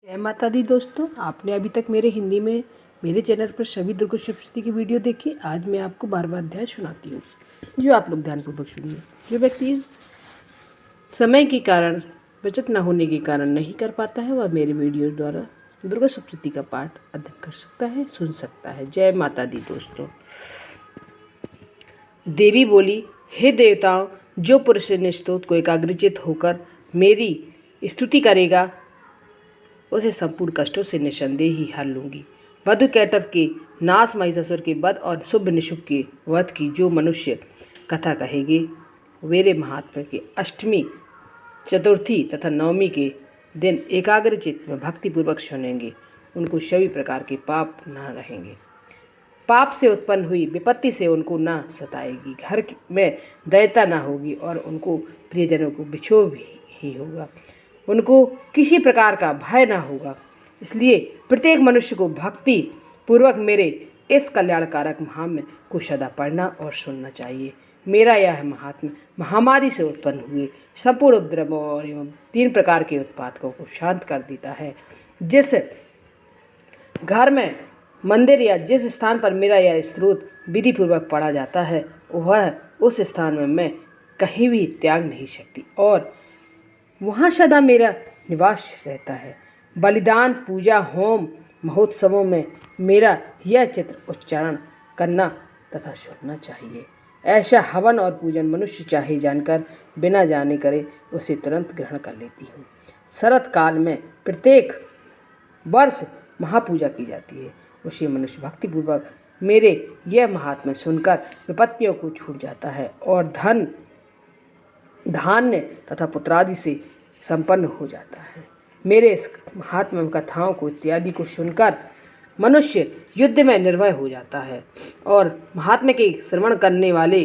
जय माता दी दोस्तों, आपने अभी तक मेरे हिंदी में मेरे चैनल पर सभी दुर्गा सप्तशती की वीडियो देखी। आज मैं आपको 12वां अध्याय सुनाती हूँ, जो आप लोग ध्यानपूर्वक सुनिए। जो व्यक्ति समय के कारण बचत न होने के कारण नहीं कर पाता है, वह मेरे वीडियो द्वारा दुर्गा सप्तशती का पाठ अध्ययन कर सकता है, सुन सकता है। जय माता दी दोस्तों। देवी बोली, हे देवताओं, जो पुरुष निस्तोत्र को एकाग्रचित होकर मेरी स्तुति करेगा उसे संपूर्ण कष्टों से निसंदेह ही हर लूंगी। वधु कैटव के नाश, महिषासुर के वध और शुभ निशुभ के वध की जो मनुष्य कथा कहेंगे, मेरे महात्मा के अष्टमी, चतुर्थी तथा नवमी के दिन एकाग्रचित में भक्तिपूर्वक सुनेंगे, उनको सभी प्रकार के पाप न रहेंगे। पाप से उत्पन्न हुई विपत्ति से उनको न सताएगी, घर में दयता न होगी और उनको प्रियजनों को बिछोह ही होगा। उनको किसी प्रकार का भय ना होगा। इसलिए प्रत्येक मनुष्य को भक्ति पूर्वक मेरे इस कल्याणकारक महात्म्य को सदा पढ़ना और सुनना चाहिए। मेरा यह महात्म्य महामारी से उत्पन्न हुए संपूर्ण उपद्रवों और एवं 3 प्रकार के उत्पादकों को शांत कर देता है। जिस घर में, मंदिर या जिस स्थान पर मेरा यह स्त्रोत विधि पूर्वक पढ़ा जाता है, वह उस स्थान में मैं कहीं भी त्याग नहीं सकती और वहाँ सदा मेरा निवास रहता है। बलिदान, पूजा, होम, महोत्सवों में मेरा यह चित्र उच्चारण करना तथा सुनना चाहिए। ऐसा हवन और पूजन मनुष्य चाहे जानकर बिना जाने करे उसे तुरंत ग्रहण कर लेती हूँ। शरत काल में प्रत्येक वर्ष महापूजा की जाती है। उसे मनुष्य भक्तिपूर्वक मेरे यह महात्म्य सुनकर विपत्तियों को छूट जाता है और धन, धान्य तथा पुत्रादि से संपन्न हो जाता है। मेरे इस महात्म्य कथाओं को इत्यादि को सुनकर मनुष्य युद्ध में निर्भय हो जाता है और महात्म्य के श्रवण करने वाले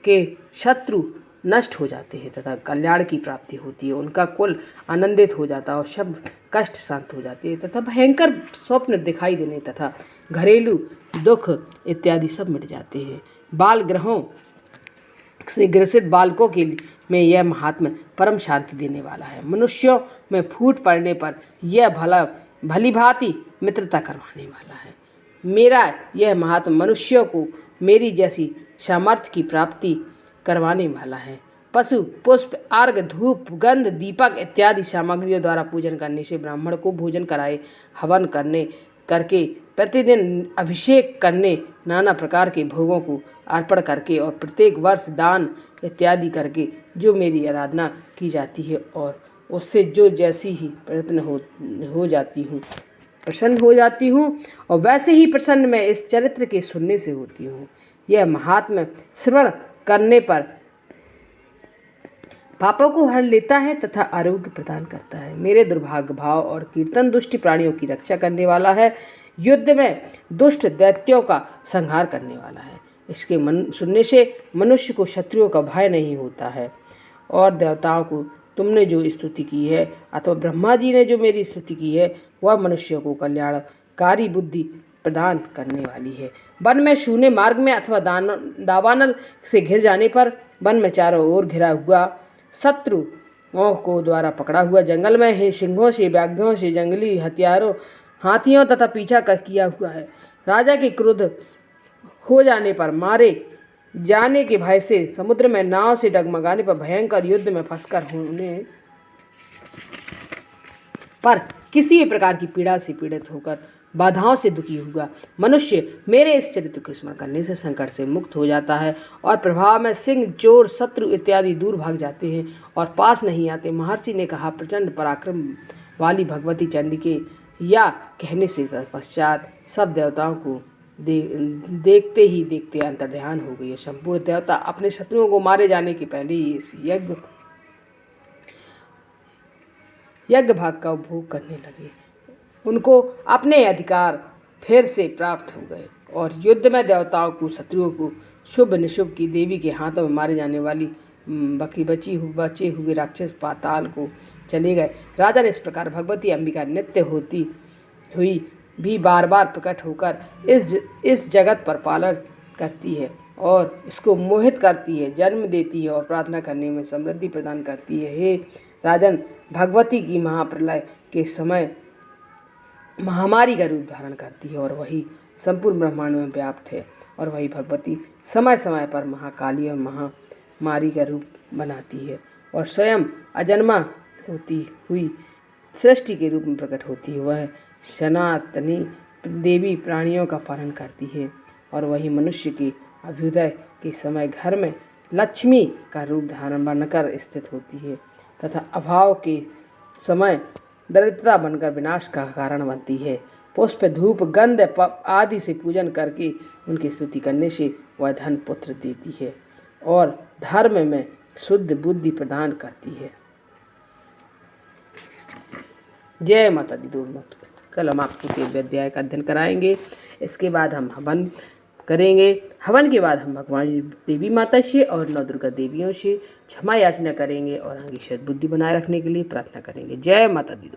के शत्रु नष्ट हो जाते हैं तथा कल्याण की प्राप्ति होती है। उनका कुल आनंदित हो जाता है और सब कष्ट शांत हो जाते हैं तथा भयंकर स्वप्न दिखाई देने तथा घरेलू दुख इत्यादि सब मिट जाते हैं। बाल ग्रहों से ग्रसित बालकों के लिए में यह महात्म्य परम शांति देने वाला है। मनुष्यों में फूट पड़ने पर यह भली भांति मित्रता करवाने वाला है। मेरा यह महात्म्य मनुष्यों को मेरी जैसी सामर्थ्य की प्राप्ति करवाने वाला है। पशु, पुष्प, अर्घ, धूप, गंध, दीपक इत्यादि सामग्रियों द्वारा पूजन करने से ब्राह्मण को भोजन कराए, हवन करके प्रतिदिन अभिषेक करने, नाना प्रकार के भोगों को अर्पण करके और प्रत्येक वर्ष दान इत्यादि करके जो मेरी आराधना की जाती है और उससे जो जैसी ही प्रसन्न हो जाती हूँ और वैसे ही प्रसन्न मैं इस चरित्र के सुनने से होती हूँ। यह महात्म्य श्रवण करने पर पापों को हर लेता है तथा आरोग्य प्रदान करता है। मेरे दुर्भाग्य भाव और कीर्तन दुष्ट प्राणियों की रक्षा करने वाला है। युद्ध में दुष्ट दैत्यों का संहार करने वाला है। इसके सुनने से मनुष्य को शत्रुओं का भय नहीं होता है। और देवताओं को तुमने जो स्तुति की है अथवा ब्रह्मा जी ने जो मेरी स्तुति की है, वह मनुष्यों को कल्याणकारी बुद्धि प्रदान करने वाली है। वन में, शून्य मार्ग में अथवा दावानल से घिर जाने पर, वन में चारों ओर घिरा हुआ, शत्रुओं को द्वारा पकड़ा हुआ, जंगल में है, सिंहों से, व्याघ्रों से, जंगली हथियारों, हाथियों तथा पीछा किया हुआ है। राजा के क्रोध हो जाने पर, मारे जाने के भय से, समुद्र में नाव से डगमगाने पर, भयंकर युद्ध में फंसकर होने पर, किसी भी प्रकार की पीड़ा से पीड़ित होकर बाधाओं से दुखी हुआ मनुष्य मेरे इस चरित्र को स्मरण करने से संकट से मुक्त हो जाता है और प्रभाव में सिंह, चोर, शत्रु इत्यादि दूर भाग जाते हैं और पास नहीं आते। महर्षि ने कहा, प्रचंड पराक्रम वाली भगवती चंडी के या कहने से पश्चात सब देवताओं को देखते ही देखते अंतर्ध्यान हो गई। संपूर्ण देवता अपने शत्रुओं को मारे जाने के पहले ही इस यज्ञ भाग का उपभोग करने लगे। उनको अपने अधिकार फिर से प्राप्त हो गए और युद्ध में देवताओं को, शत्रुओं को, शुभ निशुभ की देवी के हाथों में मारे जाने वाली बचे हुए राक्षस पाताल को चले गए। राजा ने इस प्रकार भगवती अंबिका नित्य होती हुई भी बार बार प्रकट होकर इस जगत पर पालन करती है और इसको मोहित करती है, जन्म देती है और प्रार्थना करने में समृद्धि प्रदान करती है। हे राजन, भगवती की महाप्रलय के समय महामारी का रूप धारण करती है और वही संपूर्ण ब्रह्मांड में व्याप्त है। और वही भगवती समय समय पर महाकाली और महामारी का रूप बनाती है और स्वयं अजन्मा होती हुई सृष्टि के रूप में प्रकट होती है। वह सनातनी देवी प्राणियों का पालन करती है और वही मनुष्य के अभ्युदय के समय घर में लक्ष्मी का रूप धारण बनकर स्थित होती है तथा अभाव के समय दरिद्रता बनकर विनाश का कारण बनती है। पुष्प, धूप, गंध आदि से पूजन करके उनकी स्तुति करने से वह धन पुत्र देती है और धर्म में शुद्ध बुद्धि प्रदान करती है। जय माता दी। कल हम आपको 13वें अध्याय का अध्ययन कराएंगे। इसके बाद हम हवन करेंगे। हवन के बाद हम भगवान देवी माता से और नौ दुर्गा देवियों से क्षमा याचना करेंगे और आगे सद्बुद्धि बनाए रखने के लिए प्रार्थना करेंगे। जय माता दी।